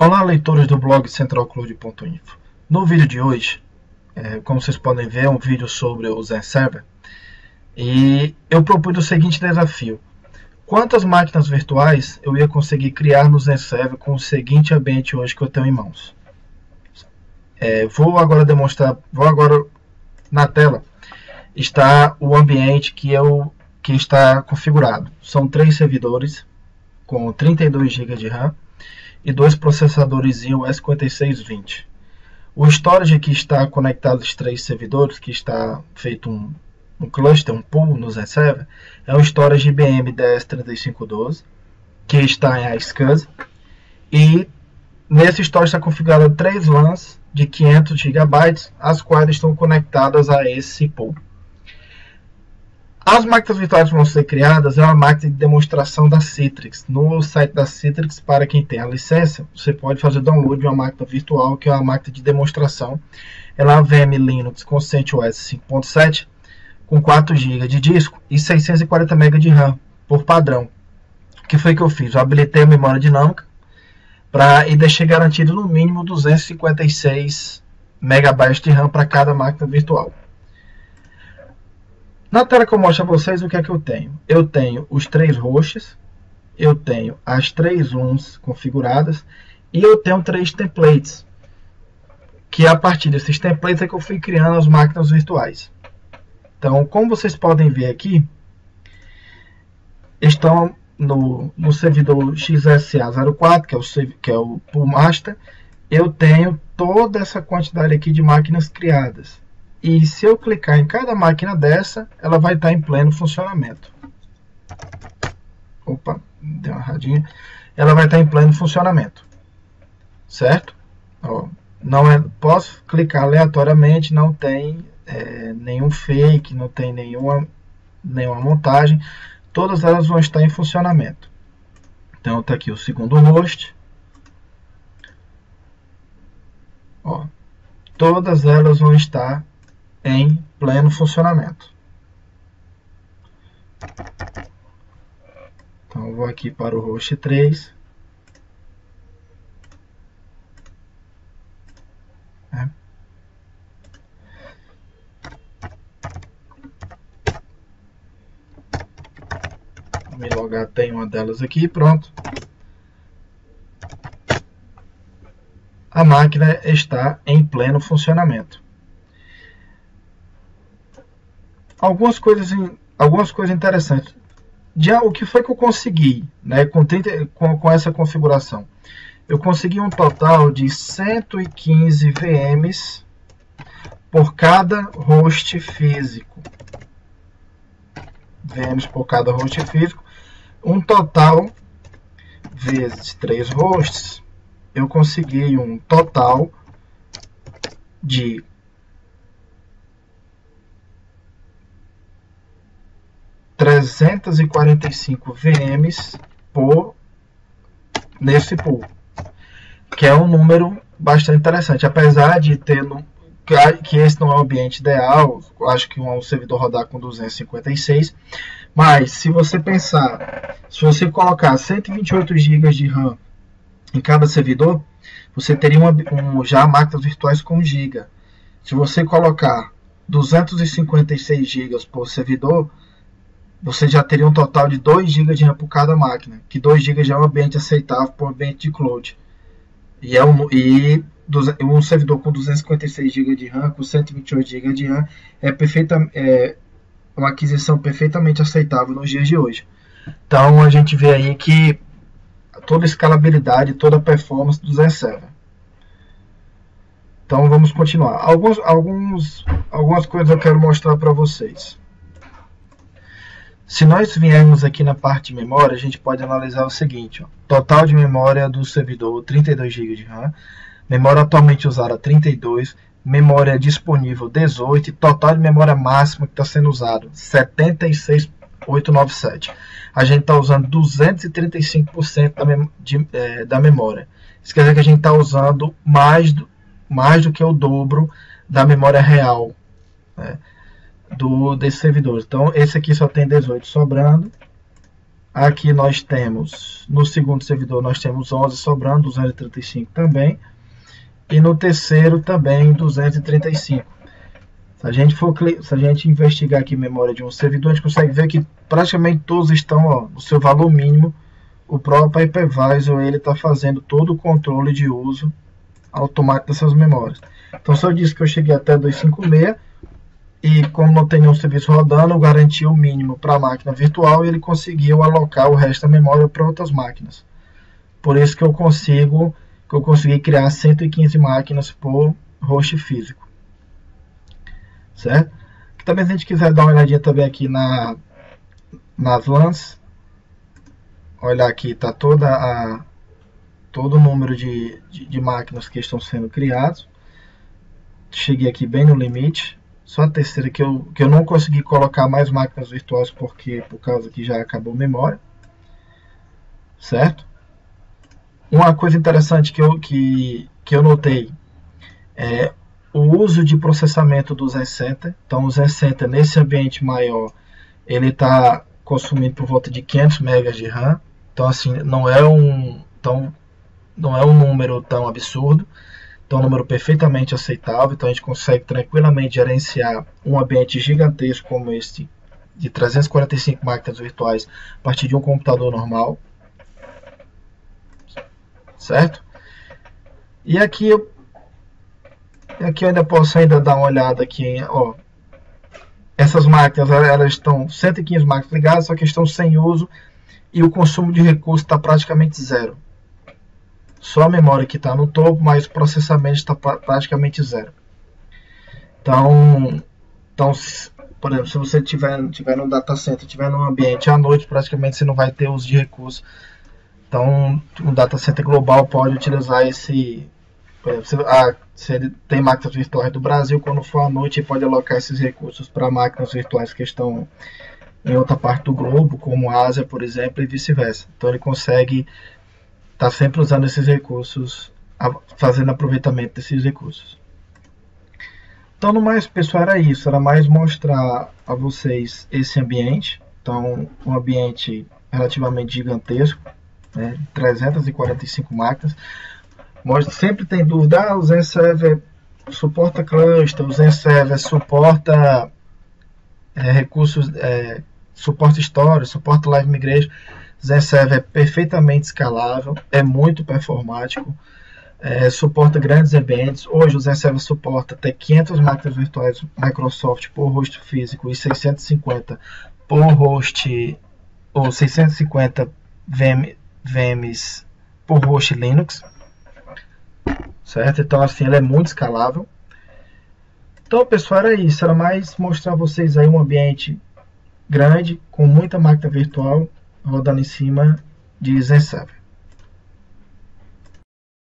Olá, leitores do blog centralcloud.info. No vídeo de hoje, como vocês podem ver, é um vídeo sobre o Zen Server. E eu propus o seguinte desafio. Quantas máquinas virtuais eu ia conseguir criar no Zen Server com o seguinte ambiente hoje que eu tenho em mãos? Vou agora na tela, está o ambiente que está configurado. São 3 servidores com 32 GB de RAM e 2 processadores S5620. O storage que está conectado aos 3 servidores, que está feito um cluster, um pool no Zen Server, é o storage IBM DS3512, que está em iSCSI, e nesse storage está configurado 3 LANs de 500 GB, as quais estão conectadas a esse pool. As máquinas virtuais que vão ser criadas é uma máquina de demonstração da Citrix. No site da Citrix, para quem tem a licença, você pode fazer download de uma máquina virtual, que é uma máquina de demonstração. Ela é uma VM Linux com CentOS 5.7, com 4 GB de disco e 640 MB de RAM, por padrão. O que foi que eu fiz? Eu habilitei a memória dinâmica e deixei garantido no mínimo 256 MB de RAM para cada máquina virtual. Na tela que eu mostro a vocês, o que é que eu tenho? Eu tenho os 3 hosts, eu tenho as 3 VMs configuradas e eu tenho 3 templates, que a partir desses templates é que eu fui criando as máquinas virtuais. Então, como vocês podem ver aqui, estão no servidor XSA04, que é o Pool Master, eu tenho toda essa quantidade aqui de máquinas criadas. E se eu clicar em cada máquina dessa, ela vai estar em pleno funcionamento. Opa, deu uma erradinha. Ela vai estar em pleno funcionamento. Certo? Ó, posso clicar aleatoriamente, não tem nenhum fake, não tem nenhuma montagem. Todas elas vão estar em funcionamento. Então está aqui o segundo host. Ó, todas elas vão estar em pleno funcionamento. Então eu vou aqui para o host 3. Vou me logar, tem uma delas aqui, pronto. A máquina está em pleno funcionamento. Algumas coisas interessantes. Já o que foi que eu consegui, né, com essa configuração? Eu consegui um total de 115 VMs por cada host físico. VMs por cada host físico. Um total vezes 3 hosts, eu consegui um total de 345 VMs nesse pool, que é um número bastante interessante, apesar de ter que esse não é o ambiente ideal. Eu acho que um servidor rodar com 256, mas se você pensar, se você colocar 128 GB de RAM em cada servidor, você teria já máquinas virtuais com 1 GB. Se você colocar 256 GB por servidor, você já teria um total de 2 GB de RAM por cada máquina, que 2 GB já é um ambiente aceitável para um ambiente de cloud. Um servidor com 256 GB de RAM, com 128 GB de RAM, é uma aquisição perfeitamente aceitável nos dias de hoje. Então a gente vê aí que toda a escalabilidade, toda a performance do Zen Server. Então vamos continuar. Algumas coisas eu quero mostrar para vocês. Se nós viermos aqui na parte de memória, a gente pode analisar o seguinte. Ó, total de memória do servidor, 32 GB de RAM. Memória atualmente usada, 32. Memória disponível, 18. E total de memória máxima que está sendo usado, 76.897. A gente está usando 235% da memória. Isso quer dizer que a gente está usando mais do que o dobro da memória real, né, desse servidor. Então esse aqui só tem 18 sobrando. Aqui nós temos, no segundo servidor nós temos 11 sobrando, 235 também. E no terceiro também 235. Se a gente investigar aqui a memória de um servidor, a gente consegue ver que praticamente todos estão no seu valor mínimo. O próprio Hypervisor está fazendo todo o controle de uso automático dessas memórias. Então, se eu disse que eu cheguei até 256 e como não tem nenhum serviço rodando, eu garanti o mínimo para a máquina virtual e ele conseguiu alocar o resto da memória para outras máquinas. Por isso que eu consegui criar 115 máquinas por host físico. Certo? Também se a gente quiser dar uma olhadinha também aqui nas LANs, olhar aqui está todo o número de máquinas que estão sendo criados. Cheguei aqui bem no limite. Só a terceira que eu não consegui colocar mais máquinas virtuais por causa que já acabou a memória. Certo? Uma coisa interessante que eu notei é o uso de processamento do Zen Center. Então, o Zen Center, nesse ambiente maior, ele está consumindo por volta de 500 MB de RAM. Então, assim, não é um número tão absurdo. Então, é um número perfeitamente aceitável. Então, a gente consegue tranquilamente gerenciar um ambiente gigantesco como este, de 345 máquinas virtuais, a partir de um computador normal. Certo? E aqui eu ainda posso dar uma olhada aqui, essas máquinas, elas estão 115 máquinas ligadas, só que estão sem uso e o consumo de recursos está praticamente zero. Só a memória que está no topo, mas o processamento está praticamente zero. Então, por exemplo, se você tiver no data center, tiver num ambiente à noite, praticamente você não vai ter uso de recursos. Então, um data center global pode utilizar esse. Por exemplo, se ele tem máquinas virtuais do Brasil, quando for à noite, ele pode alocar esses recursos para máquinas virtuais que estão em outra parte do globo, como a Ásia, por exemplo, e vice-versa. Então, ele consegue estar sempre usando esses recursos, fazendo aproveitamento desses recursos. Então, no mais, pessoal, era isso. Era mais mostrar a vocês esse ambiente. Então, um ambiente relativamente gigantesco. 345 máquinas. Sempre tem dúvida, o Zen Server suporta cluster, o Zen Server suporta recursos, suporta storage, suporta live migration. O Zen Server é perfeitamente escalável, é muito performático, suporta grandes ambientes. Hoje o Zen Server suporta até 500 máquinas virtuais Microsoft por host físico e 650 por host, ou 650 VMs por host Linux, certo? Então, assim, ele é muito escalável. Então, pessoal, era isso. Era mais mostrar a vocês aí um ambiente grande, com muita máquina virtual rodando em cima de Zen Server.